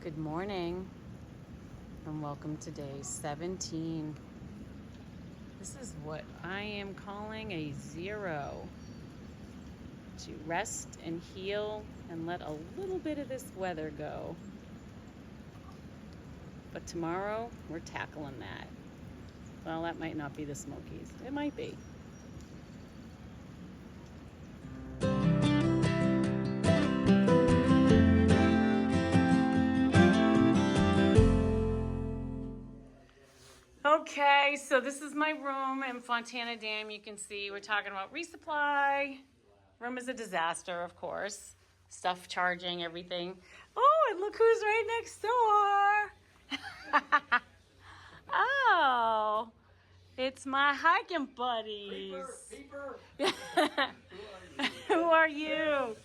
Good morning and welcome to day 17. This is what I am calling a zero. To rest and heal and let a little bit of this weather go. But tomorrow we're tackling that. Well, that might not be the Smokies. It might be. Okay, so this is my room in Fontana Dam. You can see we're talking about resupply. Room is a disaster, of course. Stuff charging, everything. Oh, and look who's right next door. Oh, it's my hiking buddies. Peeper. Who are you?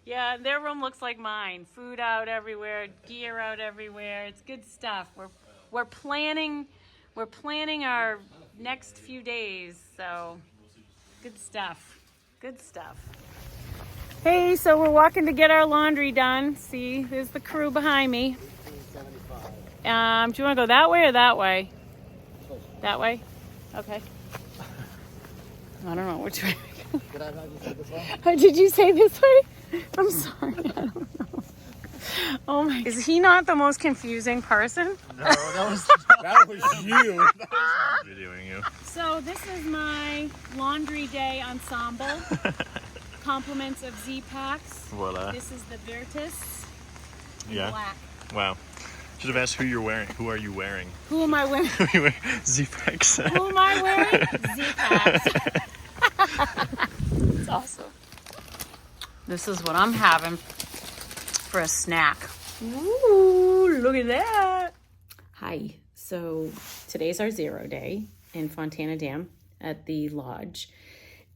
Yeah, their room looks like mine. Food out everywhere, gear out everywhere. It's good stuff. We're planning our next few days, so good stuff. Good stuff. Hey, so we're walking to get our laundry done. See, there's the crew behind me. Do you want to go that way or that way? That way? Okay. I don't know which way. Did I not just say this way? Oh, did you say this way? I'm sorry, I don't know. Oh my, is he not the most confusing person? No, that was you. Videoing you. So this is my laundry day ensemble. Compliments of Z-Packs. Voila. This is the Virtus in Yeah. black. Wow. Should have asked who you're wearing. Who are you wearing? Who am I wearing? Who are you wearing? Z-Packs. Who am I wearing? Z-Packs. It's awesome. This is what I'm having for a snack. Ooh, look at that. Hi. So today's our 0 day in Fontana Dam at the lodge.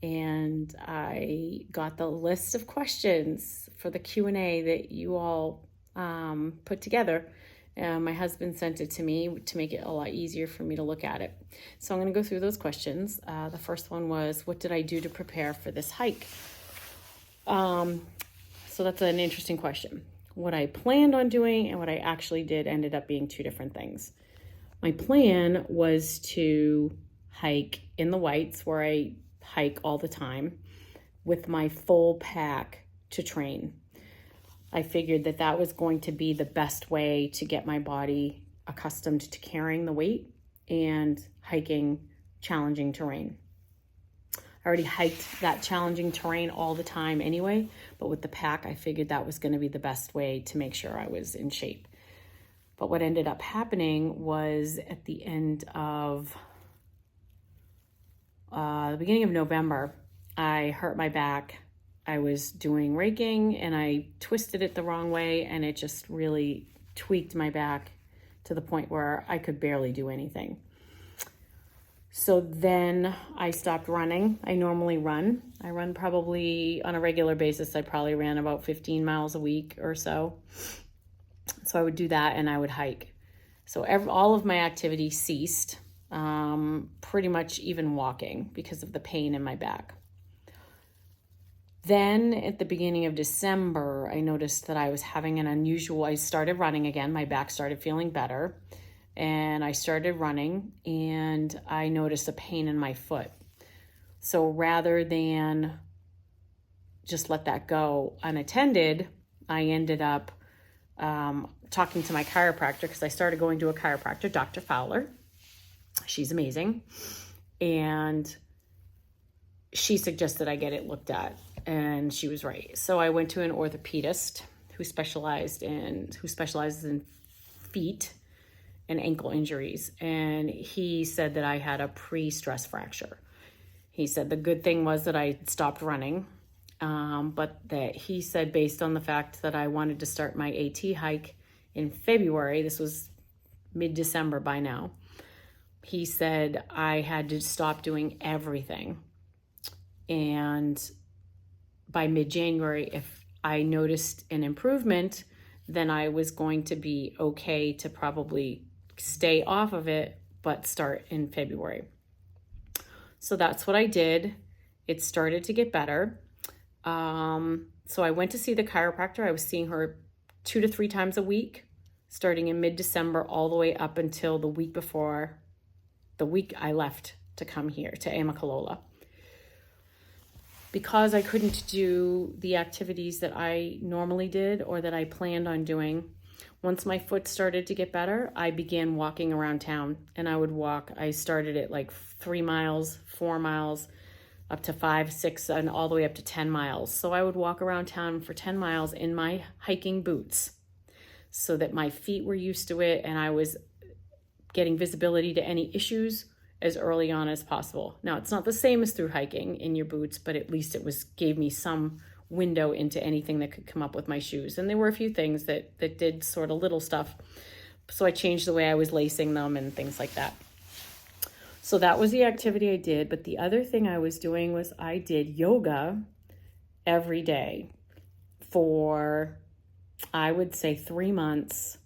And I got the list of questions for the Q&A that you all put together. My husband sent it to me to make it a lot easier for me to look at it. So I'm going to go through those questions. The first one was, what did I do to prepare for this hike? So that's an interesting question. What I planned on doing and what I actually did ended up being two different things. My plan was to hike in the Whites, where I hike all the time, with my full pack to train. I figured that that was going to be the best way to get my body accustomed to carrying the weight and hiking challenging terrain. I already hiked that challenging terrain all the time anyway, but with the pack, I figured that was going to be the best way to make sure I was in shape. But what ended up happening was at the end of the beginning of November, I hurt my back. I was doing raking and I twisted it the wrong way, and it just really tweaked my back to the point where I could barely do anything. So then I stopped running. I normally run. I run probably on a regular basis. I probably ran about 15 miles a week or so. So I would do that and I would hike. So all of my activity ceased, pretty much even walking, because of the pain in my back. Then at the beginning of December, I noticed that I was having I started running again. My back started feeling better. And I started running and I noticed a pain in my foot. So rather than just let that go unattended, I ended up talking to my chiropractor, because I started going to a chiropractor, Dr. Fowler. She's amazing. And she suggested I get it looked at, and she was right. So I went to an orthopedist who specializes in feet and ankle injuries. And he said that I had a pre-stress fracture. He said the good thing was that I stopped running, but that he said, based on the fact that I wanted to start my AT hike in February, this was mid-December by now, he said I had to stop doing everything. And by mid-January, if I noticed an improvement, then I was going to be okay to probably stay off of it, but start in February. So that's what I did. It started to get better. So I went to see the chiropractor. I was seeing her 2 to 3 times a week starting in mid-December all the way up until the week before, the week I left to come here to Amicalola. Because I couldn't do the activities that I normally did or that I planned on doing, once my foot started to get better, I began walking around town, and I would walk. I started at like 3 miles, 4 miles, up to 5, 6, and all the way up to 10 miles. So I would walk around town for 10 miles in my hiking boots so that my feet were used to it and I was getting visibility to any issues as early on as possible. Now, it's not the same as through hiking in your boots, but at least it gave me some window into anything that could come up with my shoes. And there were a few things that did sort of little stuff. So I changed the way I was lacing them and things like that. So that was the activity I did. But the other thing I was doing was I did yoga every day for, I would say, 3 months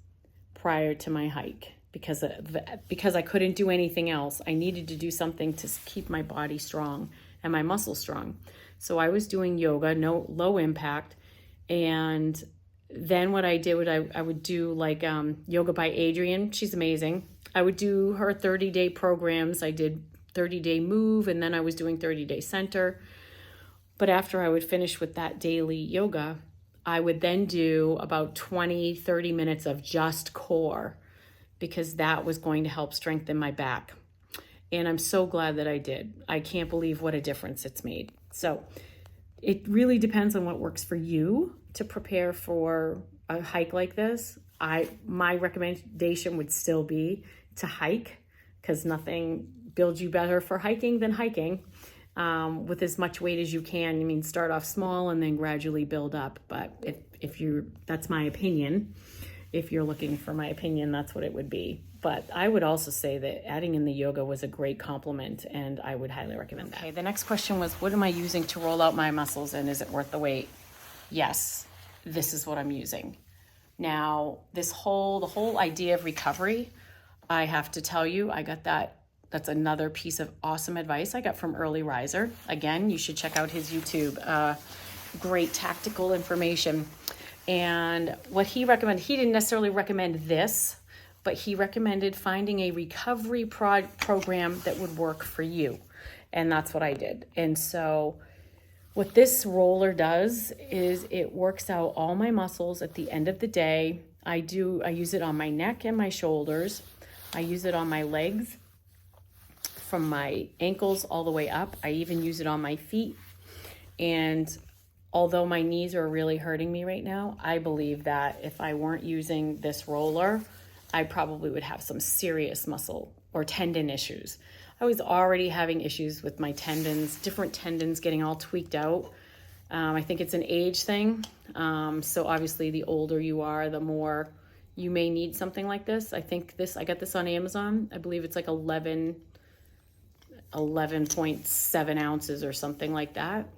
prior to my hike. Because I couldn't do anything else. I needed to do something to keep my body strong and my muscles strong. So I was doing yoga, low impact. And then what I did was I would do like yoga by Adrienne. She's amazing. I would do her 30-day programs. I did 30-day move, and then I was doing 30-day center. But after I would finish with that daily yoga, I would then do about 20, 30 minutes of just core, because that was going to help strengthen my back. And I'm so glad that I did. I can't believe what a difference it's made. So it really depends on what works for you to prepare for a hike like this. My recommendation would still be to hike, because nothing builds you better for hiking than hiking with as much weight as you can. I mean, start off small and then gradually build up. But that's my opinion. If you're looking for my opinion, that's what it would be. But I would also say that adding in the yoga was a great compliment, and I would highly recommend that. Okay, the next question was, what am I using to roll out my muscles, and is it worth the wait? Yes, this is what I'm using. Now, the whole idea of recovery, I have to tell you, I got that's another piece of awesome advice I got from Early Riser. Again, you should check out his YouTube. Great tactical information. And what he recommended, he didn't necessarily recommend this, but he recommended finding a recovery program that would work for you. And that's what I did. And so what this roller does is it works out all my muscles at the end of the day. I use it on my neck and my shoulders. I use it on my legs from my ankles all the way up. I even use it on my feet. And although my knees are really hurting me right now, I believe that if I weren't using this roller, I probably would have some serious muscle or tendon issues. I was already having issues with my tendons, different tendons getting all tweaked out. I think it's an age thing. So obviously the older you are, the more you may need something like this. I got this on Amazon. I believe it's like 11.7 ounces or something like that.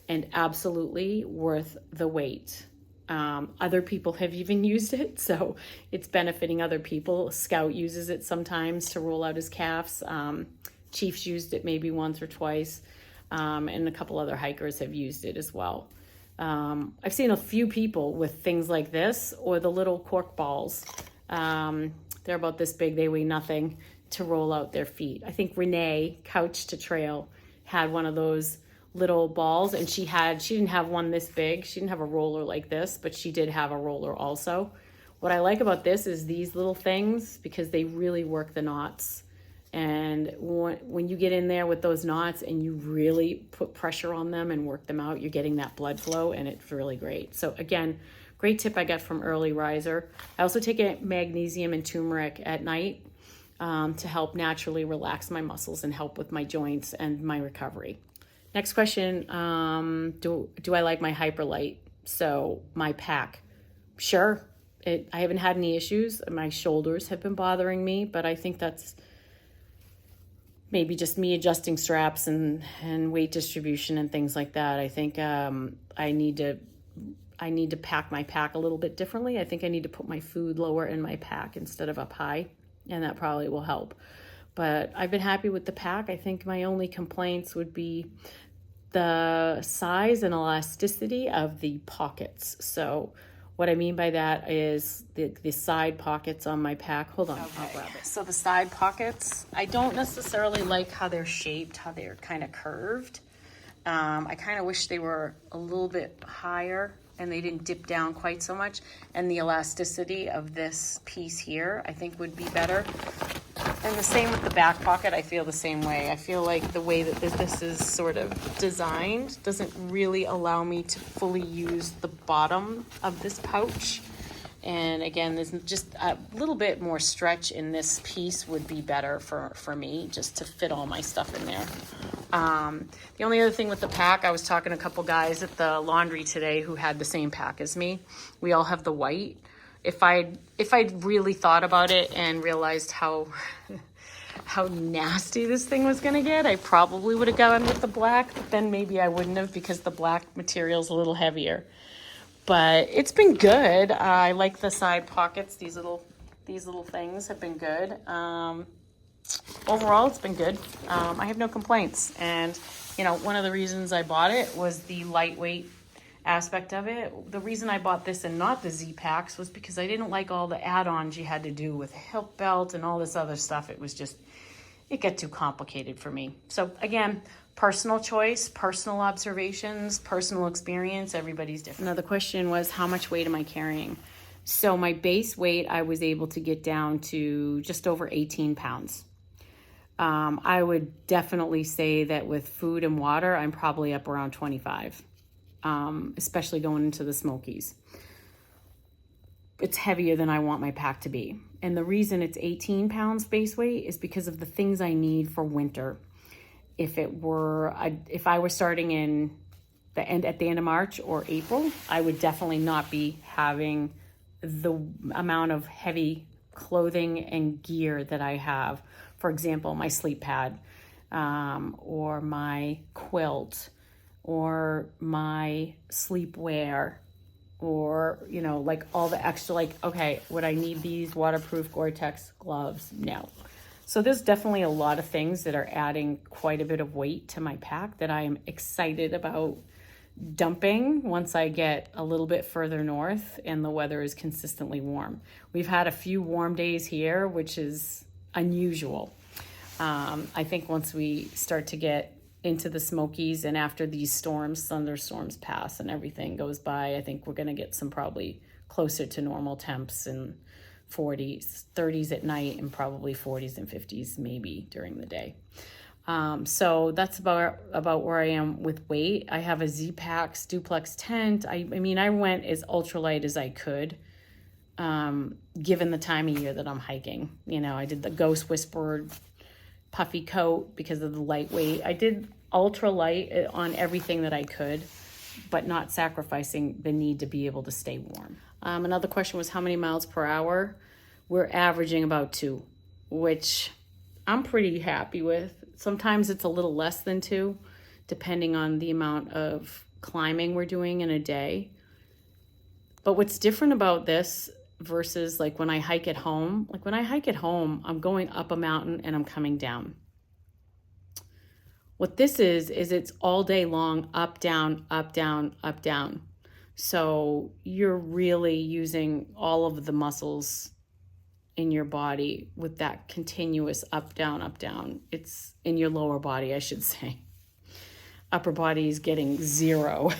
And absolutely worth the wait. Other people have even used it, so it's benefiting other people. Scout uses it sometimes to roll out his calves. Chief's used it maybe once or twice, and a couple other hikers have used it as well. I've seen a few people with things like this or the little cork balls. They're about this big, they weigh nothing, to roll out their feet. I think Renee, Couch to Trail, had one of those little balls, and she didn't have one this big. She didn't have a roller like this, but she did have a roller also. What I like about this is these little things, because they really work the knots. And when you get in there with those knots and you really put pressure on them and work them out, you're getting that blood flow, and it's really great. So again, great tip I got from Early Riser. I also take magnesium and turmeric at night to help naturally relax my muscles and help with my joints and my recovery. Next question, do I like my Hyperlite? So my pack, sure. I haven't had any issues. My shoulders have been bothering me, but I think that's maybe just me adjusting straps and weight distribution and things like that. I think I need to pack my pack a little bit differently. I think I need to put my food lower in my pack instead of up high, and that probably will help. But I've been happy with the pack. I think my only complaints would be the size and elasticity of the pockets. So What I mean by that is the side pockets on my pack. Hold on, I'll grab it. So the side pockets, I don't necessarily like how they're shaped, how they're kind of curved. I kind of wish they were a little bit higher and they didn't dip down quite so much. And the elasticity of this piece here, I think would be better. And the same with the back pocket, I feel the same way. I feel like the way that this is sort of designed doesn't really allow me to fully use the bottom of this pouch. And again, there's just a little bit more stretch in this piece would be better for me, just to fit all my stuff in there. The only other thing with the pack, I was talking to a couple guys at the laundry today who had the same pack as me. We all have the white. If I'd really thought about it and realized how nasty this thing was gonna get, I probably would have gone with the black, but then maybe I wouldn't have because the black material's a little heavier. But it's been good. I like the side pockets. These little things have been good. Overall, it's been good. I have no complaints. And one of the reasons I bought it was the lightweight aspect of it. The reason I bought this and not the Z packs was because I didn't like all the add-ons you had to do with hip belt and all this other stuff. It got too complicated for me. So again, personal choice, personal observations, personal experience, everybody's different. Another question was, how much weight am I carrying? So my base weight, I was able to get down to just over 18 pounds. I would definitely say that with food and water, I'm probably up around 25, especially going into the Smokies. It's heavier than I want my pack to be. And the reason it's 18 pounds base weight is because of the things I need for winter. If I were starting at the end of March or April, I would definitely not be having the amount of heavy clothing and gear that I have. For example, my sleep pad, or my quilt, or my sleepwear, or like all the extra, like, okay, would I need these waterproof Gore-Tex gloves? No. So there's definitely a lot of things that are adding quite a bit of weight to my pack that I am excited about dumping once I get a little bit further north and the weather is consistently warm. We've had a few warm days here, which is unusual. I think once we start to get into the Smokies and after these thunderstorms pass and everything goes by, I think we're going to get some probably closer to normal temps and 40s, 30s at night, and probably 40s and 50s maybe during the day. So that's about where I am with weight. I have a Z-Packs duplex tent. I mean, I went as ultralight as I could, given the time of year that I'm hiking. I did the Ghost Whisperer puffy coat because of the lightweight. I did ultralight on everything that I could, but not sacrificing the need to be able to stay warm. Another question was how many miles per hour? We're averaging about 2, which I'm pretty happy with. Sometimes it's a little less than 2, depending on the amount of climbing we're doing in a day. But what's different about this versus like when I hike at home, I'm going up a mountain and I'm coming down. What this is it's all day long, up, down, up, down, up, down. So you're really using all of the muscles in your body with that continuous up, down, up, down. It's in your lower body, I should say. Upper body is getting 0.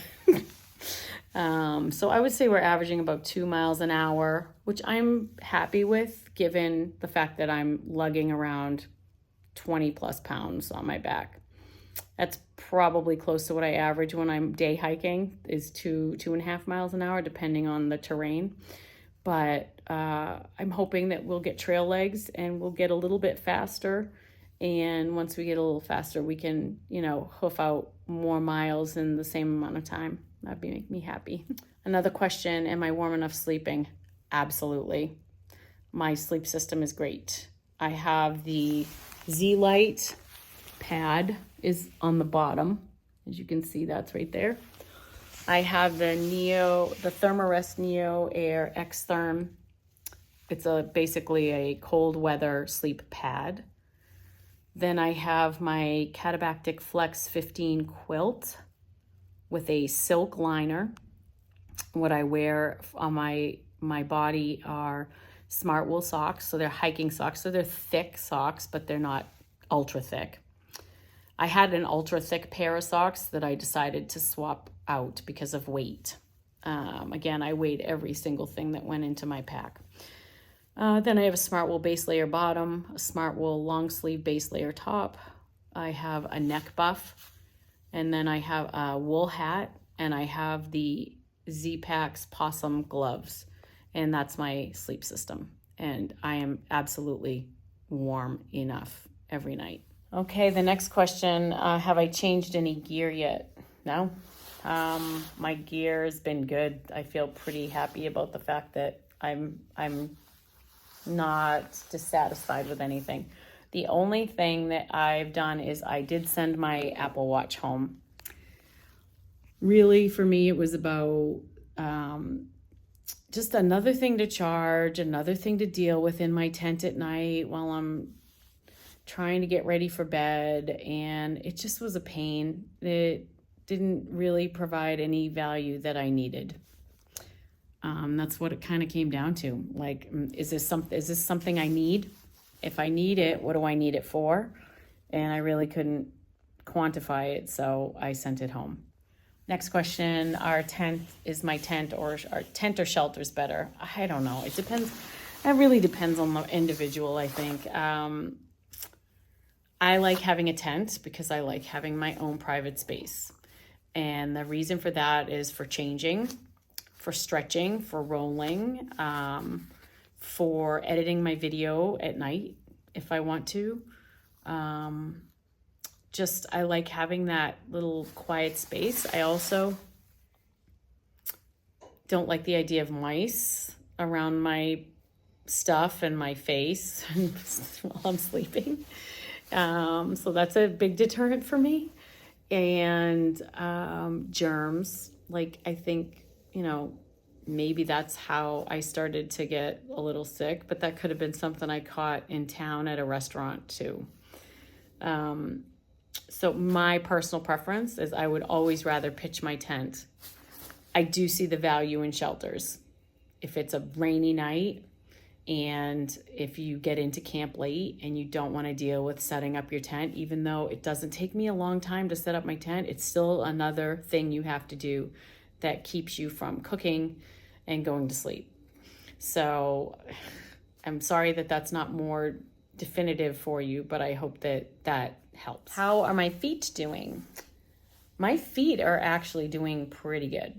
So I would say we're averaging about 2 miles an hour, which I'm happy with given the fact that I'm lugging around 20 plus pounds on my back. That's probably close to what I average when I'm day hiking, is 2.5 miles an hour, depending on the terrain. But I'm hoping that we'll get trail legs and we'll get a little bit faster. And once we get a little faster, we can, hoof out more miles in the same amount of time. That'd make me happy. Another question, am I warm enough sleeping? Absolutely. My sleep system is great. I have the Z-Lite pad is on the bottom. As you can see, that's right there. I have the Thermarest Neo Air X-Therm. It's basically a cold weather sleep pad. Then I have my Catabactic Flex 15 quilt with a silk liner. What I wear on my body are smart wool socks. So they're hiking socks. So they're thick socks, but they're not ultra thick. I had an ultra thick pair of socks that I decided to swap out because of weight. Again, I weighed every single thing that went into my pack. Then I have a smart wool base layer bottom, a smart wool long sleeve base layer top. I have a neck buff, and then I have a wool hat, and I have the Z-Packs possum gloves, and that's my sleep system. And I am absolutely warm enough every night. Okay, the next question, have I changed any gear yet? No. My gear has been good. I feel pretty happy about the fact that I'm not dissatisfied with anything. The only thing that I've done is I did send my Apple Watch home. Really, for me, it was about just another thing to charge, another thing to deal with in my tent at night while I'm trying to get ready for bed, and it just was a pain. It didn't really provide any value that I needed. That's what it kind of came down to. Like, is this something I need? If I need it, what do I need it for? And I really couldn't quantify it, so I sent it home. Next question, is my tent or shelters better? I don't know. It depends. It really depends on the individual, I think. I like having a tent because I like having my own private space. And the reason for that is for changing, for stretching, for rolling, for editing my video at night if I want to. I like having that little quiet space. I also don't like the idea of mice around my stuff and my face while I'm sleeping. So that's a big deterrent for me. And germs, like, I think, maybe that's how I started to get a little sick, but that could have been something I caught in town at a restaurant too. So my personal preference is I would always rather pitch my tent. I do see the value in shelters. If it's a rainy night and if you get into camp late and you don't want to deal with setting up your tent, even though it doesn't take me a long time to set up my tent, it's still another thing you have to do that keeps you from cooking and going to sleep. So I'm sorry that that's not more definitive for you, but I hope that helps. How are my feet doing? My feet are actually doing pretty good.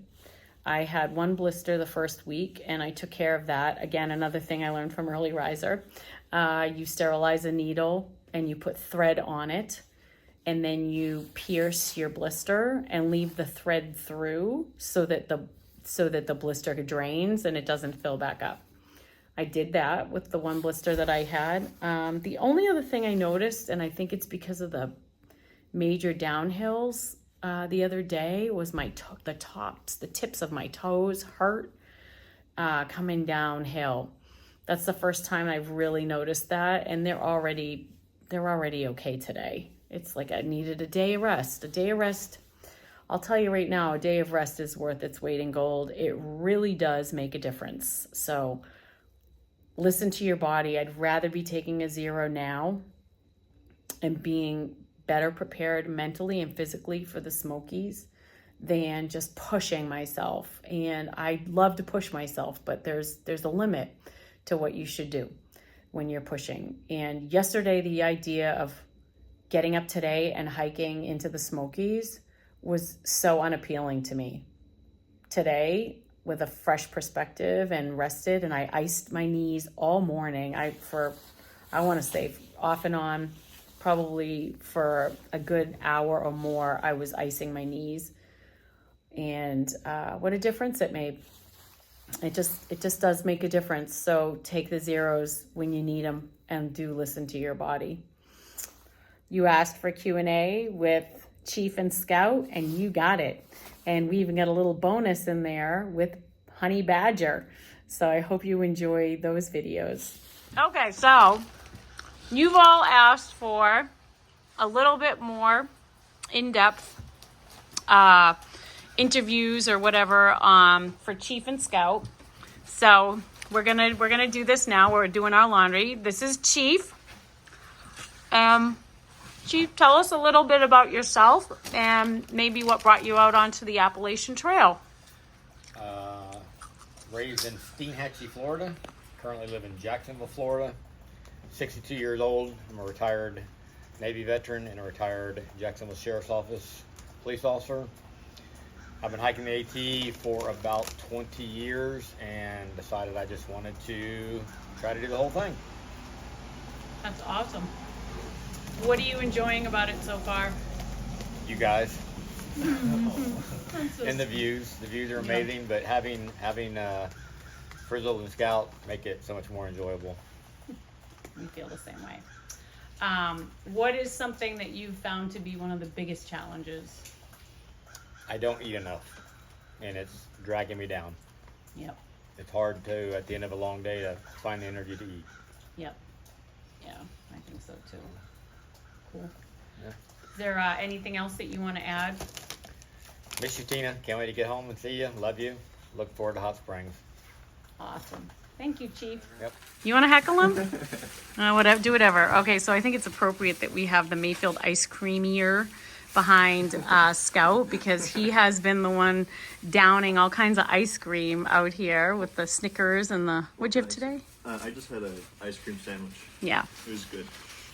I had one blister the first week and I took care of that. Again, another thing I learned from Early Riser. You sterilize a needle and you put thread on it, and then you pierce your blister and leave the thread through so that the blister drains and it doesn't fill back up. I did that with the one blister that I had. The only other thing I noticed, and I think it's because of the major downhills the other day, was the tips of my toes hurt coming downhill. That's the first time I've really noticed that, and they're already okay today. It's like I needed a day of rest. A day of rest, I'll tell you right now, a day of rest is worth its weight in gold. It really does make a difference. So listen to your body. I'd rather be taking a zero now and being better prepared mentally and physically for the Smokies than just pushing myself. And I love to push myself, but there's a limit to what you should do when you're pushing. And yesterday, the idea of getting up today and hiking into the Smokies was so unappealing to me. Today, with a fresh perspective and rested, and I iced my knees all morning. I want to say off and on, probably for a good hour or more, I was icing my knees. And what a difference it made. It just does make a difference. So take the zeros when you need them and do listen to your body. You asked for Q&A with Chief and Scout, and you got it. And we even got a little bonus in there with Honey Badger. So I hope you enjoy those videos. Okay, so you've all asked for a little bit more in-depth interviews or whatever for Chief and Scout. So we're gonna do this now. We're doing our laundry. This is Chief. Chief, tell us a little bit about yourself and maybe what brought you out onto the Appalachian Trail. Raised in Steenhatchee, Florida. Currently live in Jacksonville, Florida. 62 years old. I'm a retired Navy veteran and a retired Jacksonville Sheriff's Office police officer. I've been hiking the AT for about 20 years and decided I just wanted to try to do the whole thing. That's awesome. What are you enjoying about it so far? You guys. And the views. The views are amazing, but having Frizzle and Scout make it so much more enjoyable. We feel the same way. What is something that you've found to be one of the biggest challenges? I don't eat enough, and it's dragging me down. Yep. It's hard to, at the end of a long day, to find the energy to eat. Yep. Yeah, I think so too. Cool. Yeah. Is there anything else that you want to add? Miss you, Tina. Can't wait to get home and see you. Love you. Look forward to Hot Springs. Awesome. Thank you, Chief. Yep. You want to heckle him? Whatever. Do whatever. Okay, so I think it's appropriate that we have the Mayfield ice creamier behind Scout because he has been the one downing all kinds of ice cream out here with the Snickers and the. What'd you have today? I just had an ice cream sandwich. Yeah. It was good.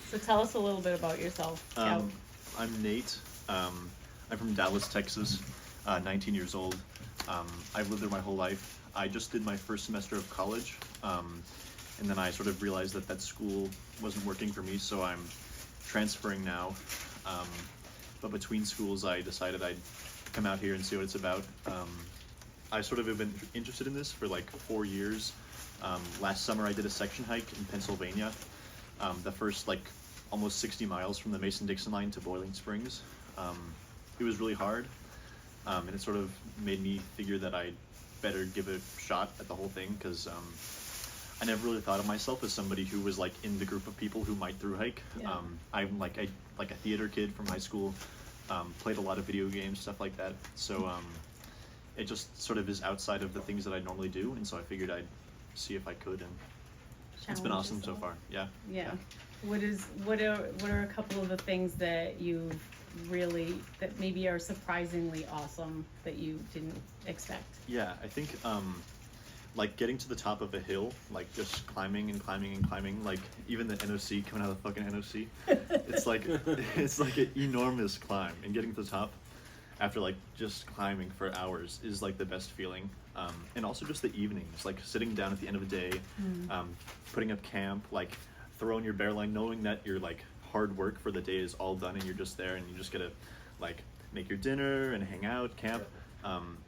So tell us a little bit about yourself, Scout. I'm Nate. I'm from Dallas, Texas. 19 years old. I've lived there my whole life. I just did my first semester of college, and then I sort of realized that school wasn't working for me, so I'm transferring now. But between schools, I decided I'd come out here and see what it's about. I sort of have been interested in this for like 4 years. Last summer, I did a section hike in Pennsylvania, the first like almost 60 miles from the Mason-Dixon line to Boiling Springs. It was really hard, and it sort of made me figure that I'd better give a shot at the whole thing because I never really thought of myself as somebody who was like in the group of people who might through hike. Yeah. I'm like a theater kid from high school, played a lot of video games, stuff like that. So it just sort of is outside of the things that I normally do, and so I figured I'd see if I could, and it's been awesome so far. Yeah. Yeah. What are a couple of the things that you've really that maybe are surprisingly awesome that you didn't expect? Yeah, I think like getting to the top of a hill, like just climbing and climbing and climbing, like even the NOC coming out of the fucking NOC, it's like an enormous climb, and getting to the top after like just climbing for hours is like the best feeling. And also just the evenings, like sitting down at the end of the day, putting up camp, like throwing your bear line, knowing that your like hard work for the day is all done and you're just there and you just gotta like make your dinner and hang out, camp.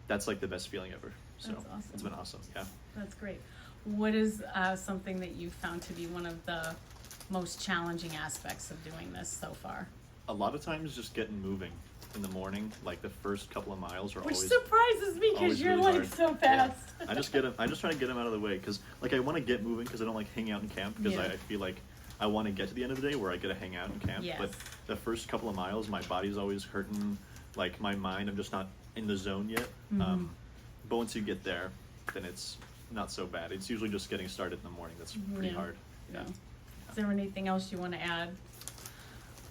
That's like the best feeling ever. So That's awesome. It's been awesome. Yeah. That's great. What is something that you found to be one of the most challenging aspects of doing this so far? A lot of times just getting moving in the morning, like the first couple of miles are Which always surprises me because always you're really like hard. so fast. I just try to get them out of the way because like I want to get moving because I don't like hanging out in camp because Yeah. I feel like I want to get to the end of the day where I get to hang out in camp. Yes. But the first couple of miles, my body's always hurting. Like my mind, I'm just not in the zone yet. But once you get there, then it's not so bad. It's usually just getting started in the morning that's pretty Yeah. hard. Yeah. Is there anything else you want to add?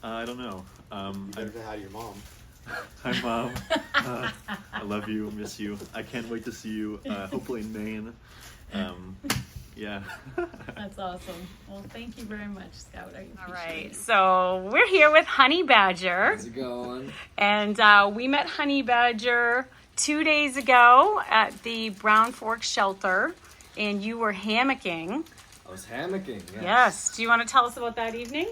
I don't know. You better say hi to your mom. Hi, Mom. I love you. Miss you. I can't wait to see you. Hopefully in Maine. Yeah. That's awesome. Well, thank you very much, Scout. All right, so we're here with Honey Badger. How's it going? And we met Honey Badger 2 days ago at the Brown Fork Shelter, and you were hammocking. I was hammocking, yes. Yes. Do you want to tell us about that evening?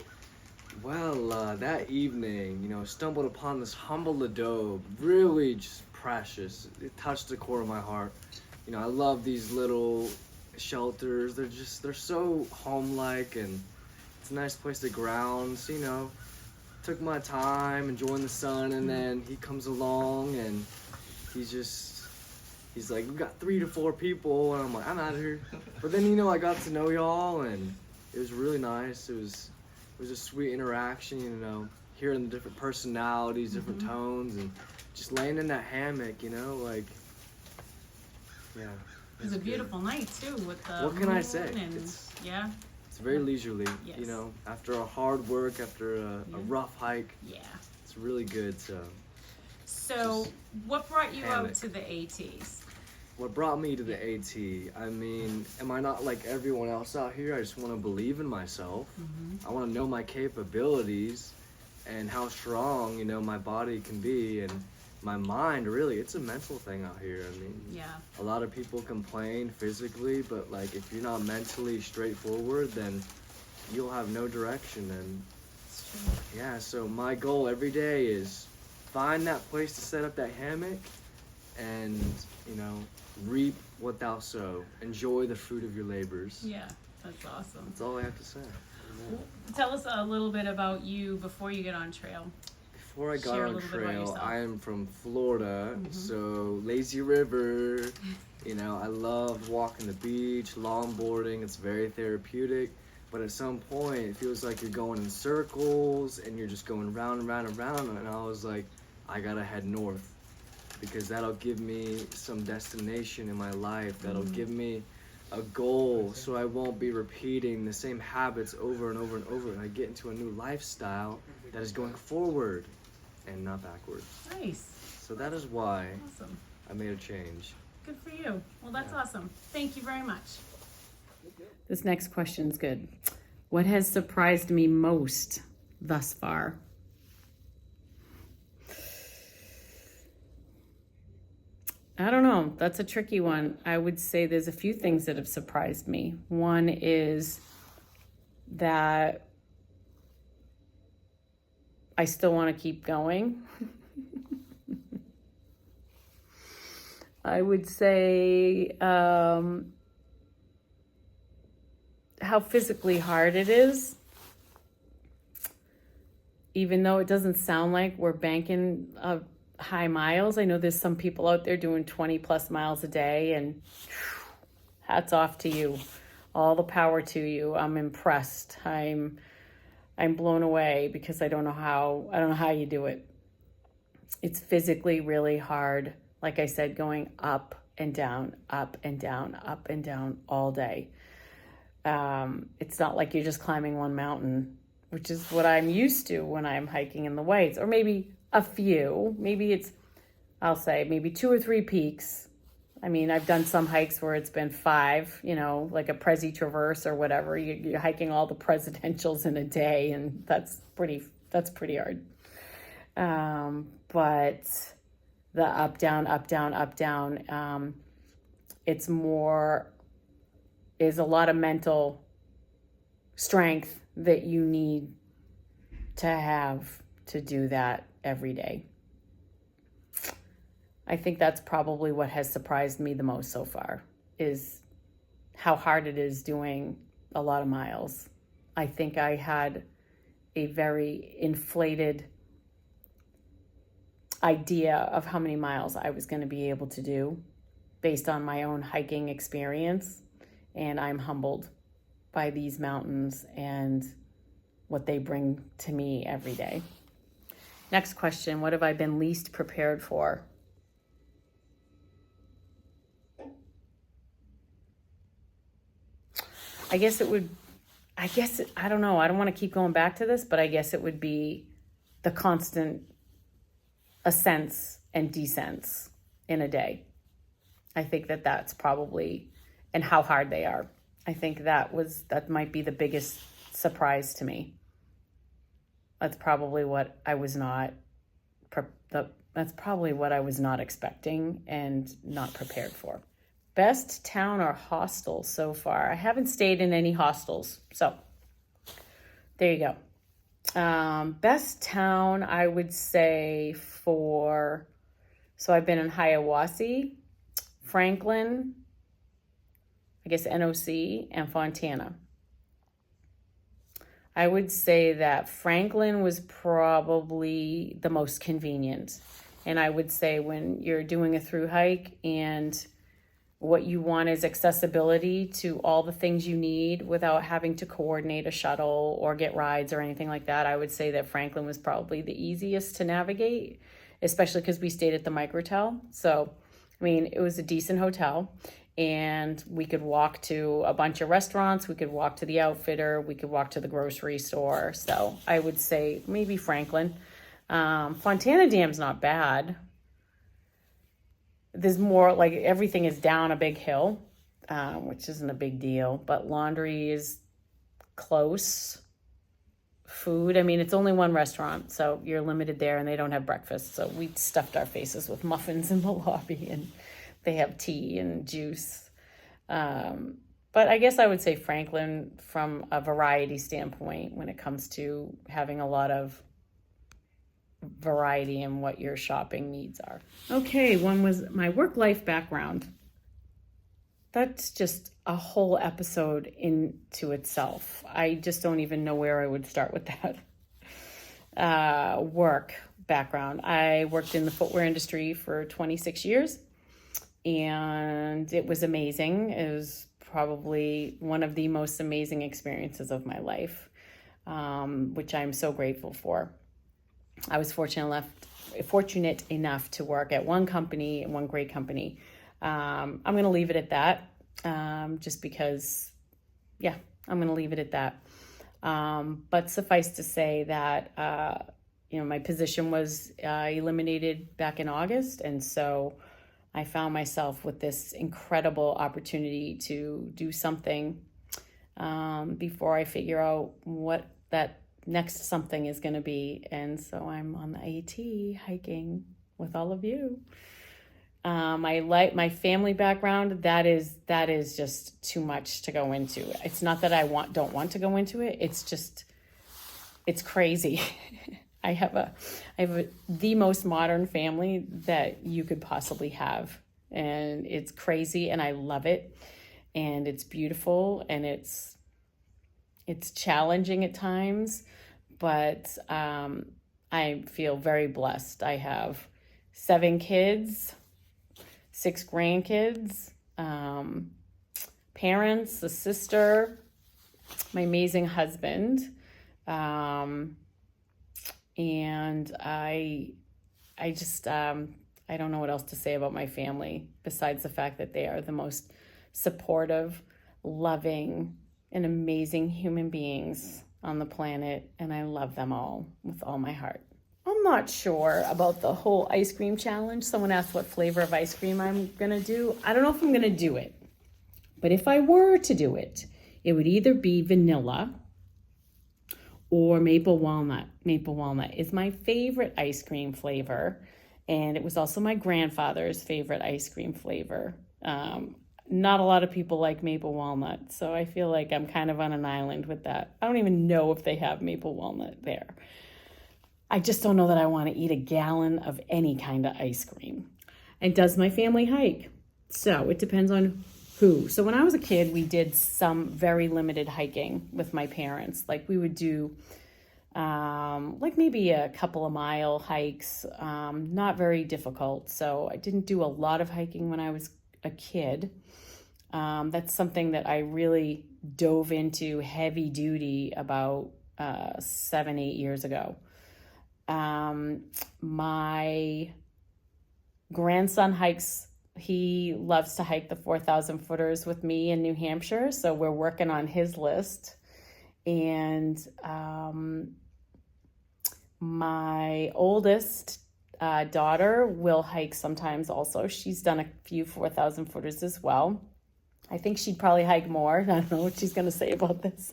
Well, that evening, stumbled upon this humble adobe, really just precious. It touched the core of my heart. I love these little shelters. They're so home-like, and it's a nice place to ground. So, took my time, enjoying the sun, and then he comes along, and he's like, we got 3 to 4 people, and I'm like, I'm out of here. But then, I got to know y'all, and it was really nice. It was a sweet interaction, hearing the different personalities, different tones, and just laying in that hammock, you know, like, yeah. It was a beautiful night too with the What can I moon say? and It's very leisurely, Yes. you know, after a hard work, after a Yeah. rough hike, yeah. it's really good. So So Just what brought you hammock. out to the ATs? what brought me to the AT, I mean, am I not like everyone else out here? I just want to believe in myself. I want to know my capabilities and how strong, you know, my body can be, and my mind, really, it's a mental thing out here. I mean, Yeah. a lot of people complain physically, but like if you're not mentally straightforward, then you'll have no direction. And It's true. yeah, so my goal every day is find that place to set up that hammock and, you know, reap what thou sow. Enjoy the fruit of your labors. Yeah, that's awesome. That's all I have to say. Tell us a little bit about you before you get on trail. Before I got Share a on little bit about trail, yourself. I am from Florida, so lazy river. You know, I love walking the beach, longboarding. It's very therapeutic. But at some point, it feels like you're going in circles and you're just going round and round and round. And I was like, I gotta head north because that'll give me some destination in my life. That'll give me a goal, so I won't be repeating the same habits over and over and over. And I get into a new lifestyle that is going forward and not backwards. Nice. So that is why Awesome. I made a change. Good for you. Well, that's awesome. Thank you very much. This next question's good. What has surprised me most thus far? I don't know. That's a tricky one. I would say there's a few things that have surprised me. One is that I still want to keep going. I would say how physically hard it is. Even though it doesn't sound like we're banking high miles. I know there's some people out there doing 20 plus miles a day, and hats off to you. All the power to you. I'm impressed. I'm blown away because I don't know how you do it. It's physically really hard. Like I said, going up and down, up and down, up and down all day. It's not like you're just climbing one mountain, which is what I'm used to when I'm hiking in the Whites, or maybe a few. Maybe I'll say maybe 2 or 3 peaks. I mean, I've done some hikes where it's been 5, you know, like a Prezi Traverse or whatever. You're hiking all the presidentials in a day, and that's pretty hard. But the up, down, up, down, up, down, is a lot of mental strength that you need to have to do that every day. I think that's probably what has surprised me the most so far, is how hard it is doing a lot of miles. I think I had a very inflated idea of how many miles I was going to be able to do based on my own hiking experience, and I'm humbled by these mountains and what they bring to me every day. Next question, what have I been least prepared for? I don't know. I don't want to keep going back to this, but I guess it would be the constant ascents and descents in a day. I think that's probably, and how hard they are. I think that might be the biggest surprise to me. That's probably what I was not expecting and not prepared for. Best town or hostel so far? I haven't stayed in any hostels, so there you go. Best town, I would say so I've been in Hiawassee, Franklin, I guess NOC, and Fontana. I would say that Franklin was probably the most convenient. And I would say when you're doing a through hike and what you want is accessibility to all the things you need without having to coordinate a shuttle or get rides or anything like that, I would say that Franklin was probably the easiest to navigate, especially because we stayed at the Microtel. So, I mean, it was a decent hotel, and we could walk to a bunch of restaurants. We could walk to the Outfitter. We could walk to the grocery store. So I would say maybe Franklin. Fontana Dam's not bad. There's more, like, everything is down a big hill, which isn't a big deal, but laundry is close. Food, I mean, it's only one restaurant, so you're limited there, and they don't have breakfast. So we stuffed our faces with muffins in the lobby, and they have tea and juice. But I guess I would say Franklin from a variety standpoint when it comes to having a lot of variety in what your shopping needs are. Okay, one was my work-life background. That's just a whole episode into itself. I just don't even know where I would start with that. Work background. I worked in the footwear industry for 26 years, and it was amazing. It was probably one of the most amazing experiences of my life, which I'm so grateful for. I was fortunate enough to work at one great company. I'm going to leave it at that, just because, yeah, I'm going to leave it at that. But suffice to say that, my position was eliminated back in August. And so I found myself with this incredible opportunity to do something before I figure out what that next something is going to be. And so I'm on the AT hiking with all of you. I like my family background. That is just too much to go into. It's not that I don't want to go into it. It's just, it's crazy. I have the most modern family that you could possibly have. And it's crazy, and I love it. And it's beautiful, and it's challenging at times, but I feel very blessed. I have 7 kids, 6 grandkids, parents, a sister, my amazing husband, and I just I don't know what else to say about my family besides the fact that they are the most supportive, loving, and amazing human beings on the planet, and I love them all with all my heart. I'm not sure about the whole ice cream challenge. Someone asked what flavor of ice cream I'm gonna do. I don't know if I'm gonna do it, but if I were to do it, it would either be vanilla or maple walnut. Maple walnut is my favorite ice cream flavor, and it was also my grandfather's favorite ice cream flavor. Not a lot of people like maple walnut, so I feel like I'm kind of on an island with that. I don't even know if they have maple walnut there. I just don't know that I want to eat a gallon of any kind of ice cream. And does my family hike? So it depends on who. So when I was a kid, we did some very limited hiking with my parents. Like we would do like maybe a couple of mile hikes, not very difficult. So I didn't do a lot of hiking when I was a kid. That's something that I really dove into heavy duty about 7-8 years ago. My grandson hikes. He loves to hike the 4,000 footers with me in New Hampshire. So we're working on his list. And my oldest daughter will hike sometimes also. She's done a few 4,000 footers as well. I think she'd probably hike more. I don't know what she's going to say about this,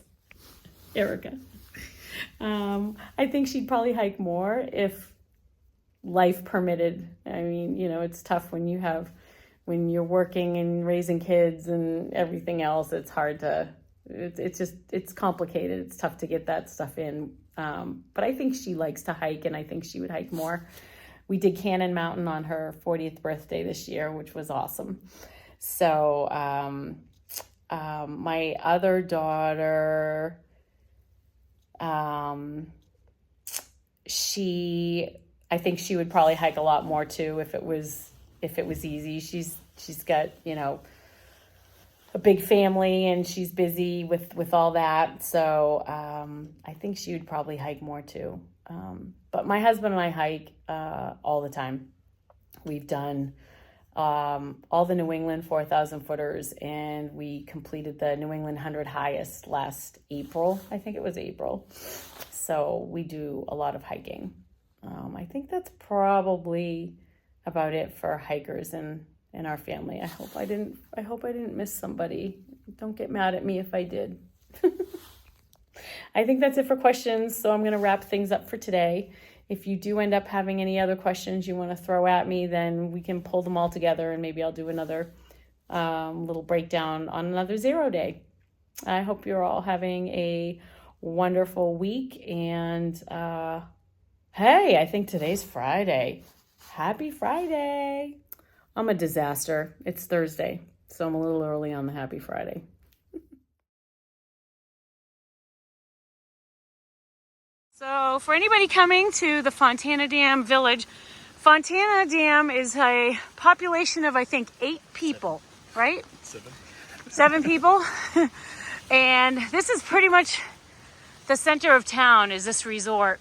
Erica. I think she'd probably hike more if life permitted. I mean, it's tough when you're working and raising kids and everything else. It's hard to, it's complicated. It's tough to get that stuff in. But I think she likes to hike, and I think she would hike more. We did Cannon Mountain on her 40th birthday this year, which was awesome. So my other daughter, I think she would probably hike a lot more too if it was easy. She's got, a big family and she's busy with all that. So I think she would probably hike more too. But my husband and I hike all the time. We've done all the New England 4,000 footers, and we completed the New England 100 highest last April. I think it was April. So we do a lot of hiking. I think that's probably about it for hikers in our family. I hope I didn't miss somebody. Don't get mad at me if I did. I think that's it for questions. So I'm going to wrap things up for today. If you do end up having any other questions you want to throw at me, then we can pull them all together and maybe I'll do another little breakdown on another 0 day. I hope you're all having a wonderful week. And hey, I think today's Friday. Happy Friday. I'm a disaster. It's Thursday, so I'm a little early on the Happy Friday. So for anybody coming to the Fontana Dam village, Fontana Dam is a population of, I think, 8 people, right? 7 people. And this is pretty much the center of town, is this resort.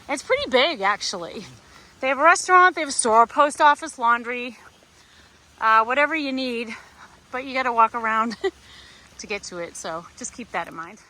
And it's pretty big, actually. They have a restaurant, they have a store, post office, laundry, whatever you need. But you got to walk around to get to it, so just keep that in mind.